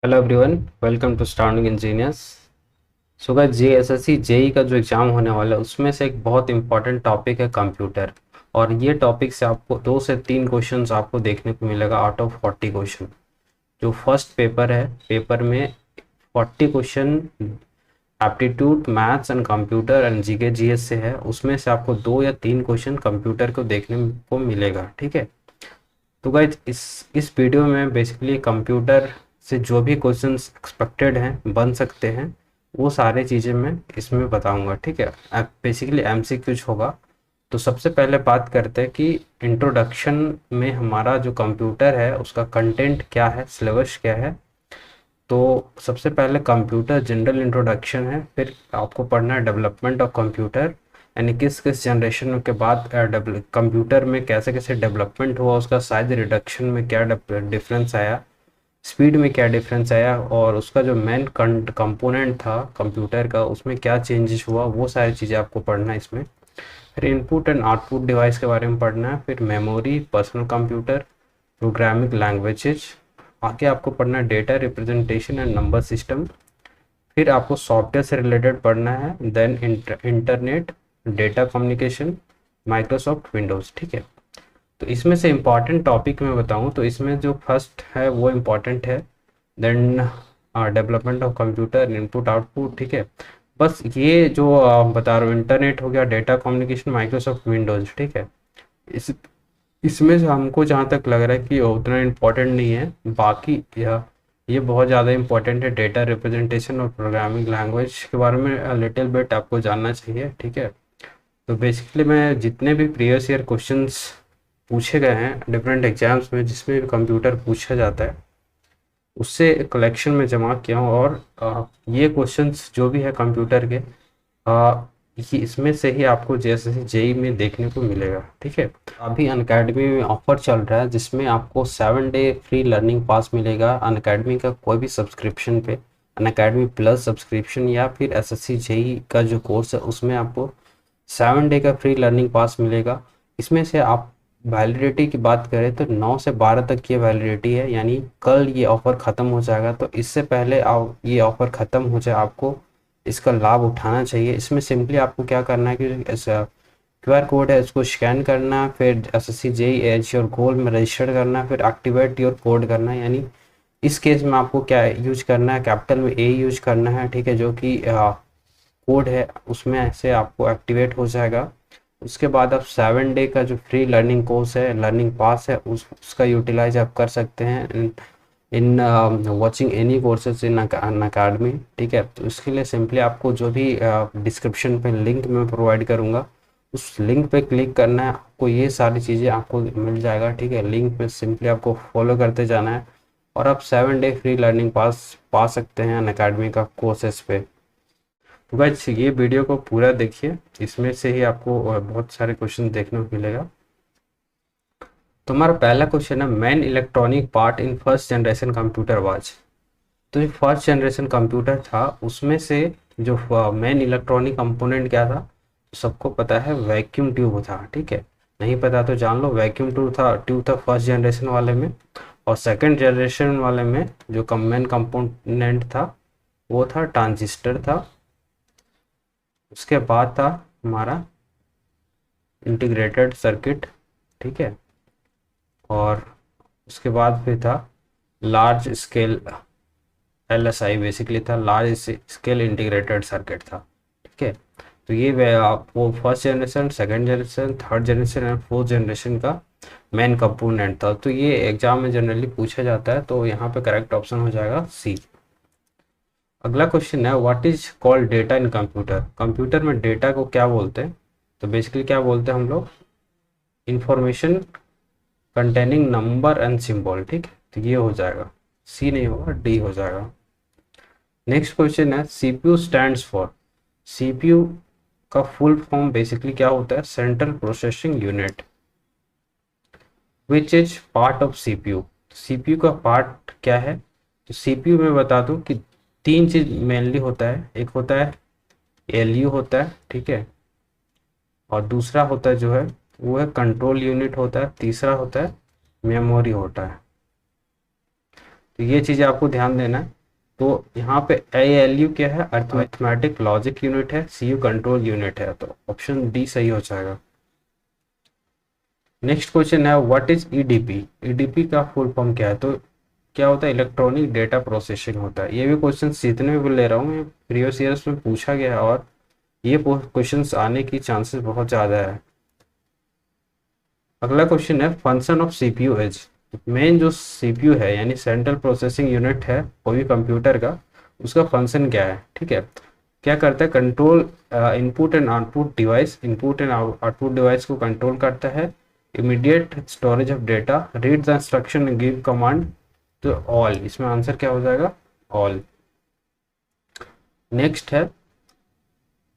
Hello everyone, welcome to starting engineers. So guys, GSSC JE का जो exam होने वाला है उसमें से एक बहुत इंपॉर्टेंट टॉपिक है कंप्यूटर। और ये टॉपिक से आपको 2 से 3 क्वेश्चंस आपको देखने को मिलेगा आउट ऑफ 40 क्वेश्चन। जो फर्स्ट पेपर है, पेपर में 40 question aptitude maths and computer and GK GS से है। उसमें से आपको 2 या 3 क्वेश्चन कंप्यूटर को देखने को मिलेगा, ठीक है। तो गाइज इस वीडियो में बेसिकली कंप्यूटर से जो भी क्वेश्चंस एक्सपेक्टेड हैं बन सकते हैं वो सारे चीज़ें मैं इसमें बताऊंगा, ठीक है। बेसिकली एमसीक्यूज होगा। तो सबसे पहले बात करते हैं कि इंट्रोडक्शन में हमारा जो कंप्यूटर है उसका कंटेंट क्या है, सिलेबस क्या है। तो सबसे पहले कंप्यूटर जनरल इंट्रोडक्शन है, फिर आपको पढ़ना है डेवलपमेंट ऑफ कंप्यूटर, यानी किस किस जनरेशन के बाद कंप्यूटर में कैसे कैसे डेवलपमेंट हुआ, उसका साइज रिडक्शन में क्या डिफरेंस आया, स्पीड में क्या डिफरेंस आया, और उसका जो मेन कंपोनेंट था कंप्यूटर का उसमें क्या चेंजेस हुआ, वो सारी चीज़ें आपको पढ़ना है इसमें। फिर इनपुट एंड आउटपुट डिवाइस के बारे में पढ़ना है, फिर memory, personal computer, programming languages. आगे आपको पढ़ना है data representation and number system. फिर आपको सॉफ्टवेयर से रिलेटेड पढ़ना है, then internet, data communication, Microsoft Windows, ठीक है। तो इसमें से इम्पॉर्टेंट टॉपिक मैं बताऊं तो इसमें जो फर्स्ट है वो इम्पॉर्टेंट है, then development of computer, input output, ठीक है। बस ये जो बता रहा हूँ, इंटरनेट हो गया, डेटा कम्युनिकेशन, माइक्रोसॉफ्ट विंडोज़, ठीक है। इस इसमें से हमको जहाँ तक लग रहा है कि उतना इम्पोर्टेंट नहीं है। बाकी ये बहुत ज़्यादा इम्पोर्टेंट है। डेटा रिप्रेजेंटेशन और प्रोग्रामिंग लैंग्वेज के बारे में लिटिल बिट आपको जानना चाहिए, ठीक है। तो बेसिकली मैं जितने भी प्रीवियस ईयर क्वेश्चंस पूछे गए हैं डिफरेंट एग्जाम्स में जिसमें भी कंप्यूटर पूछा जाता है उससे कलेक्शन में जमा किया हूँ। और ये क्वेश्चंस जो भी है कंप्यूटर के, ये इसमें से ही आपको जैसे जेई में देखने को मिलेगा, ठीक है। अभी अनअकैडमी में ऑफर चल रहा है जिसमें आपको 7 डे फ्री लर्निंग पास मिलेगा अनअकैडमी का कोई भी सब्सक्रिप्शन पे। अनअकैडमी प्लस सब्सक्रिप्शन या फिर एसएससी जेई का जो कोर्स है उसमें आपको 7 डे का फ्री लर्निंग पास मिलेगा। इसमें से आप वैलिडिटी की बात करें तो 9 से 12 तक की वैलिडिटी है, यानी कल ये ऑफ़र ख़त्म हो जाएगा। तो इससे पहले आप ये ऑफ़र ख़त्म हो जाए आपको इसका लाभ उठाना चाहिए। इसमें सिंपली आपको क्या करना है कि ऐसा क्यूआर कोड है इसको स्कैन करना, फिर SSC JE as your goal में रजिस्टर करना, फिर एक्टिवेट योर कोड करना है। यानी इस केस में आपको क्या यूज करना है, कैपिटल में ए यूज करना है, ठीक है, जो कि कोड है उसमें से आपको एक्टिवेट हो जाएगा। उसके बाद आप 7 डे का जो फ्री लर्निंग कोर्स है, लर्निंग पास है, उसका यूटिलाइज आप कर सकते हैं in watching any courses in academy, ठीक है। तो इसके लिए सिंपली आपको जो भी डिस्क्रिप्शन पे लिंक मैं प्रोवाइड करूँगा उस लिंक पे क्लिक करना है, आपको ये सारी चीज़ें आपको मिल जाएगा, ठीक है। लिंक पे सिंपली आपको फॉलो करते जाना है और आप 7 डे फ्री लर्निंग पास पा सकते हैं अनअकैडमी का कोर्सेज पे। तो गाइस ये वीडियो को पूरा देखिए, इसमें से ही आपको बहुत सारे क्वेश्चन देखने को मिलेगा। तो हमारा पहला क्वेश्चन है, main electronic part in first generation computer was. तो जो फर्स्ट जनरेशन कंप्यूटर था उसमें से जो मेन इलेक्ट्रॉनिक कंपोनेंट क्या था, सबको पता है वैक्यूम ट्यूब था, ठीक है। नहीं पता तो जान लो, वैक्यूम ट्यूब था फर्स्ट जनरेशन वाले में। और सेकंड जनरेशन वाले में जो मेन कंपोनेंट था वो था ट्रांजिस्टर था। उसके बाद था हमारा इंटीग्रेटेड सर्किट, ठीक है। और उसके बाद फिर था लार्ज स्केल एलएसआई, बेसिकली था लार्ज स्केल इंटीग्रेटेड सर्किट था, ठीक है। तो ये वो first generation, second generation, third generation and fourth generation का मेन कंपोनेंट था। तो ये एग्जाम में जनरली पूछा जाता है, तो यहाँ पे करेक्ट ऑप्शन हो जाएगा सी। अगला क्वेश्चन है, what is called data in computer. Computer में डेटा को क्या बोलते हैं? तो बेसिकली क्या बोलते हैं हम लोग, information containing number and symbol, ठीक है। तो ये हो जाएगा, सी नहीं होगा, डी हो जाएगा। नेक्स्ट क्वेश्चन है, सीपीयू स्टैंड्स फॉर। सीपीयू का फुल फॉर्म बेसिकली क्या होता है, central processing unit. Which is part of CPU. CPU का पार्ट क्या है? तो सीपीयू में बता दूं कि 3 चीज मेनली होता है। एक होता है एलयू होता है, ठीक है। और दूसरा होता है जो है वो है कंट्रोल यूनिट होता है। तीसरा होता है मेमोरी होता है। तो ये चीज़ें आपको ध्यान देना है। तो यहाँ पे ALU क्या है, अर्थमेटिक लॉजिक यूनिट है, CU कंट्रोल यूनिट है, तो ऑप्शन डी सही हो जाएगा। नेक्स्ट क्वेश्चन है व्हाट इज EDP। EDP का फुल फॉर्म क्या है, तो क्या होता है, इलेक्ट्रॉनिक डेटा प्रोसेसिंग होता है। ये भी क्वेश्चन जितने भी ले रहा हूँ प्रीवियस ईयर्स में पूछा गया है और ये क्वेश्चंस आने की चांसेस बहुत ज़्यादा है। अगला क्वेश्चन है function of CPU is. Main जो CPU है यानी सेंट्रल प्रोसेसिंग यूनिट है कोई भी कंप्यूटर का, उसका फंक्शन क्या है, ठीक है। क्या करता है, control input and output device, input and output device को कंट्रोल करता है, immediate storage of data, read the instruction and give command. तो ऑल, इसमें आंसर क्या हो जाएगा, ऑल। नेक्स्ट है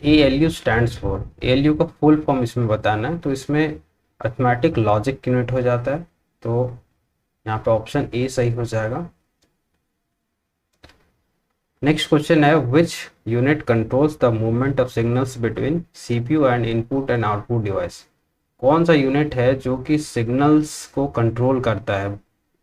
ALU स्टैंड्स फॉर। ALU का फुल फॉर्म इसमें बताना है, तो इसमें अर्थमेटिक लॉजिक यूनिट हो जाता है, तो यहाँ पे ऑप्शन ए सही हो जाएगा। नेक्स्ट क्वेश्चन है which unit controls the movement of signals between CPU and input and output device. कौन सा यूनिट है जो कि सिग्नल्स को कंट्रोल करता है,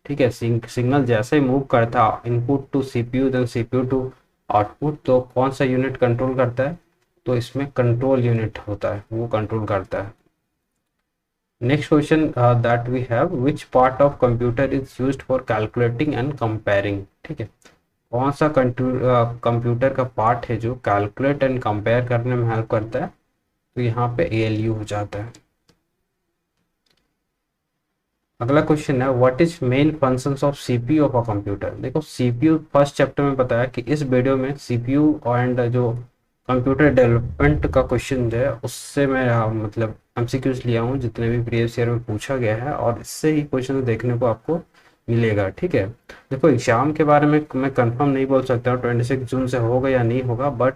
ठीक है। सिग्नल जैसे ही मूव करता है इनपुट टू CPU देन CPU टू आउटपुट, तो कौन सा यूनिट कंट्रोल करता है, तो इसमें कंट्रोल यूनिट होता है, वो कंट्रोल करता है। Next question that we have which part of computer is used for calculating and comparing, ठीक है। कौन सा कंप्यूटर का पार्ट है जो कैलकुलेट एंड कंपेयर करने में हेल्प करता है, तो यहाँ पे ALU हो जाता है। अगला क्वेश्चन है what is main functions of CPU of a computer. देखो CPU फर्स्ट चैप्टर में बताया कि इस वीडियो में CPU एंड जो कंप्यूटर डेवलपमेंट का क्वेश्चन जो है उससे मैं मतलब MCQs लिया हूँ जितने भी प्रीवियस ईयर में पूछा गया है, और इससे ही क्वेश्चन देखने को आपको मिलेगा, ठीक है। देखो एग्जाम के बारे में मैं कंफर्म नहीं बोल सकता हूँ 26 जून से होगा या नहीं होगा, बट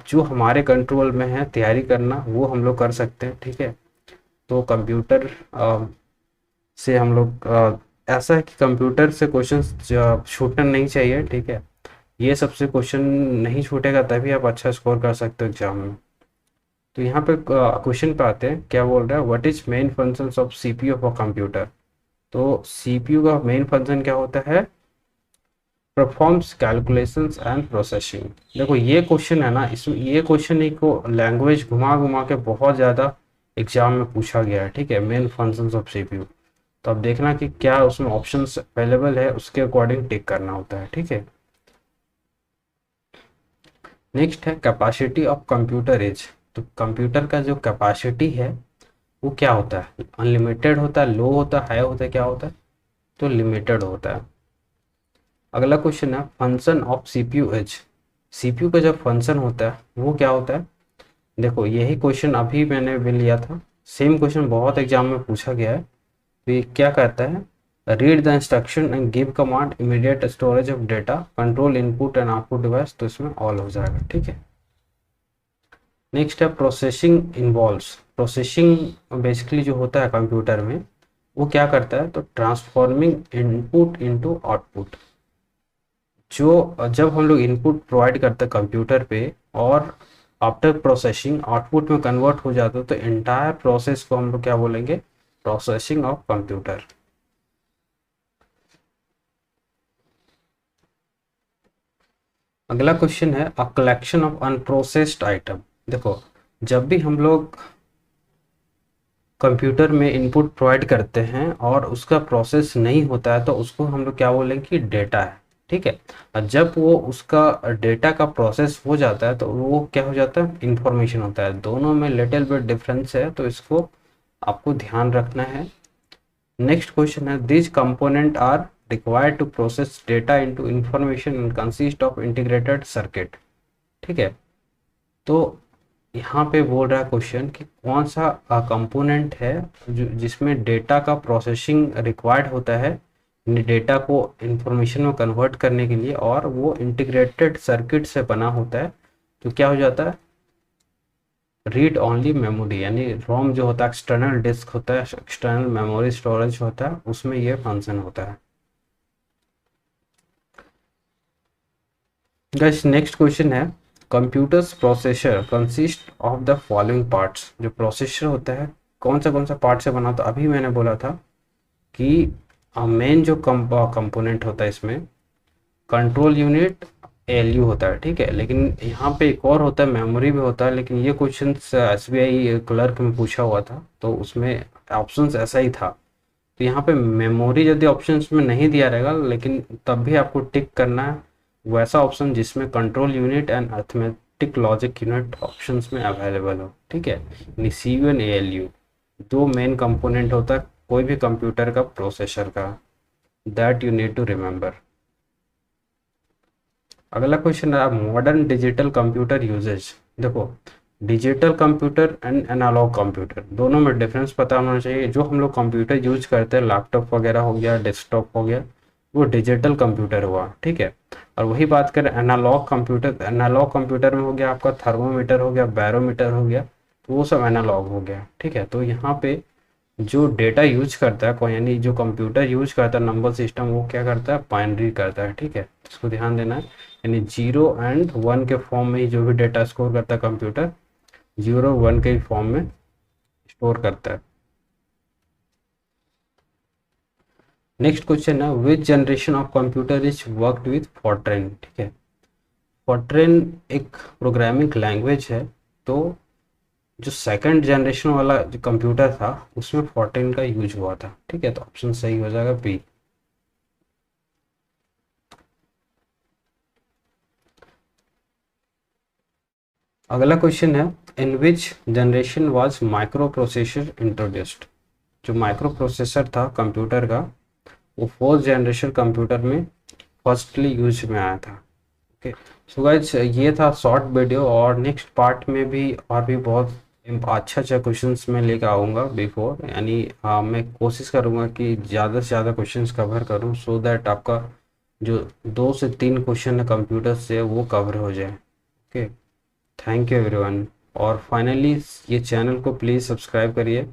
जो हमारे कंट्रोल में है तैयारी करना वो हम लोग कर सकते हैं, ठीक है। तो कंप्यूटर से हम लोग ऐसा है कि कंप्यूटर से क्वेश्चन छूटना नहीं चाहिए, ठीक है। ये सबसे क्वेश्चन नहीं छूटेगा तभी आप अच्छा स्कोर कर सकते हो एग्जाम में। तो यहाँ पे क्वेश्चन पे आते हैं, क्या बोल रहा है what is main functions of CPU of a computer. तो CPU का मेन फंक्शन क्या होता है, परफॉर्म्स कैलकुलेशंस एंड प्रोसेसिंग। देखो ये क्वेश्चन है ना, इसमें ये क्वेश्चन एक को लैंग्वेज घुमा घुमा के बहुत ज़्यादा एग्जाम में पूछा गया है, ठीक है, मेन फंक्शंस ऑफ CPU। तो अब देखना कि क्या उसमें ऑप्शंस अवेलेबल है, उसके अकॉर्डिंग टिक करना होता है, ठीक है। नेक्स्ट है कैपेसिटी ऑफ कंप्यूटर इज। तो कंप्यूटर का जो कैपेसिटी है वो क्या होता है, अनलिमिटेड होता है, लो होता है, हाई होता है, क्या होता है, तो लिमिटेड होता है। अगला क्वेश्चन है function of CPU is. CPU का जो फंक्शन होता है वो क्या होता है। देखो यही क्वेश्चन अभी मैंने भी लिया था, सेम क्वेश्चन बहुत एग्जाम में पूछा गया है। तो ये क्या कहता है, read the instruction and give command, immediate storage of data, control input and output device, तो इसमें ऑल हो जाएगा, ठीक है। नेक्स्ट है प्रोसेसिंग इन्वॉल्व्स। प्रोसेसिंग बेसिकली जो होता है कंप्यूटर में वो क्या करता है, तो ट्रांसफॉर्मिंग इनपुट इनटू आउटपुट। जो जब हम लोग इनपुट प्रोवाइड करते हैं कंप्यूटर पे और आफ्टर प्रोसेसिंग आउटपुट में कन्वर्ट हो जाता है, तो एंटायर प्रोसेस को हम लोग क्या बोलेंगे, प्रोसेसिंग ऑफ कंप्यूटर। अगला क्वेश्चन है a collection of unprocessed item. देखो जब भी हम लोग कंप्यूटर में इनपुट प्रोवाइड करते हैं और उसका प्रोसेस नहीं होता है तो उसको हम लोग क्या बोलेंगे कि डेटा है, ठीक है। और जब वो उसका डेटा का प्रोसेस हो जाता है तो वो क्या हो जाता है, इंफॉर्मेशन होता है। दोनों में लिटिल बिट डिफरेंस है, तो इसको आपको ध्यान रखना है। नेक्स्ट क्वेश्चन है this component are required to process data into information and consist of integrated circuit, ठीक है। तो यहाँ पे बोल रहा है क्वेश्चन कि कौन सा कंपोनेंट है जो जिसमें डेटा का प्रोसेसिंग रिक्वायर्ड होता है डेटा को इंफॉर्मेशन में कन्वर्ट करने के लिए, और वो इंटीग्रेटेड सर्किट से बना होता है। तो क्या हो जाता है, रीड ओनली मेमोरी, यानी रोम जो होता है एक्सटर्नल डिस्क होता है, एक्सटर्नल मेमोरी स्टोरेज होता है, उसमें ये फंक्शन होता है। गाइस नेक्स्ट क्वेश्चन है computers processor consist of the following parts. जो प्रोसेसर होता है कौन सा पार्ट से बना, तो अभी मैंने बोला था कि मेन जो कंपोनेंट होता है इसमें कंट्रोल यूनिट एलयू होता है, ठीक है। लेकिन यहाँ पे एक और होता है, मेमोरी भी होता है, लेकिन ये क्वेश्चन एसबीआई क्लर्क में पूछा हुआ था तो उसमें ऑप्शंस ऐसा ही था। तो यहाँ पे मेमोरी यदि ऑप्शंस में नहीं दिया रहेगा, लेकिन तब भी आपको टिक करना है वैसा ऑप्शन जिसमें control unit and arithmetic logic unit options में अवेलेबल हो, ठीक है। यानी C U and A L U दो मेन कंपोनेंट होता है कोई भी कंप्यूटर का प्रोसेसर का, that you need to remember. अगला क्वेश्चन है मॉडर्न डिजिटल कंप्यूटर यूजेज। देखो, digital computer and analog computer दोनों में डिफरेंस पता होना चाहिए। जो हम लोग कंप्यूटर यूज करते हैं, लैपटॉप वगैरह हो गया, डेस्कटॉप हो गया, वो डिजिटल कंप्यूटर हुआ, ठीक है। और वही बात करें एनालॉग कंप्यूटर, एनालॉग कंप्यूटर में हो गया आपका थर्मोमीटर हो गया, बैरोमीटर हो गया, तो वो सब एनालॉग हो गया, ठीक है। तो यहाँ पे जो डेटा यूज करता है कोई, यानी जो कंप्यूटर यूज करता है नंबर सिस्टम, वो क्या करता है, बाइनरी करता है, ठीक है। इसको ध्यान देना है, यानी 0 और 1 के फॉर्म में ही जो भी डेटा स्टोर करता है कंप्यूटर, 0 और 1 के फॉर्म में स्टोर करता है। नेक्स्ट क्वेश्चन है विच generation of computer is worked with Fortran, ठीक है। फॉर्ट्रेन एक प्रोग्रामिंग लैंग्वेज है, तो जो सेकंड जनरेशन वाला जो कंप्यूटर था उसमें फॉर्ट्रेन का यूज हुआ था, ठीक है। तो ऑप्शन सही हो जाएगा बी। अगला क्वेश्चन है in which generation was micro processor introduced. जो माइक्रो प्रोसेसर था कंप्यूटर का, वो फोर्थ जनरेशन कंप्यूटर में फर्स्टली यूज में आया था, ओके। सो गाइस, ये था शॉर्ट वीडियो, और नेक्स्ट पार्ट में भी और भी बहुत अच्छा अच्छा क्वेश्चंस मैं लेकर आऊँगा बिफोर, यानी मैं कोशिश करूँगा कि ज़्यादा से ज़्यादा क्वेश्चंस कवर करूँ, सो दैट आपका जो 2 से 3 क्वेश्चन है कंप्यूटर से वो कवर हो जाए, ओके। Thank you everyone. और फाइनली ये चैनल को प्लीज़ सब्सक्राइब करिए।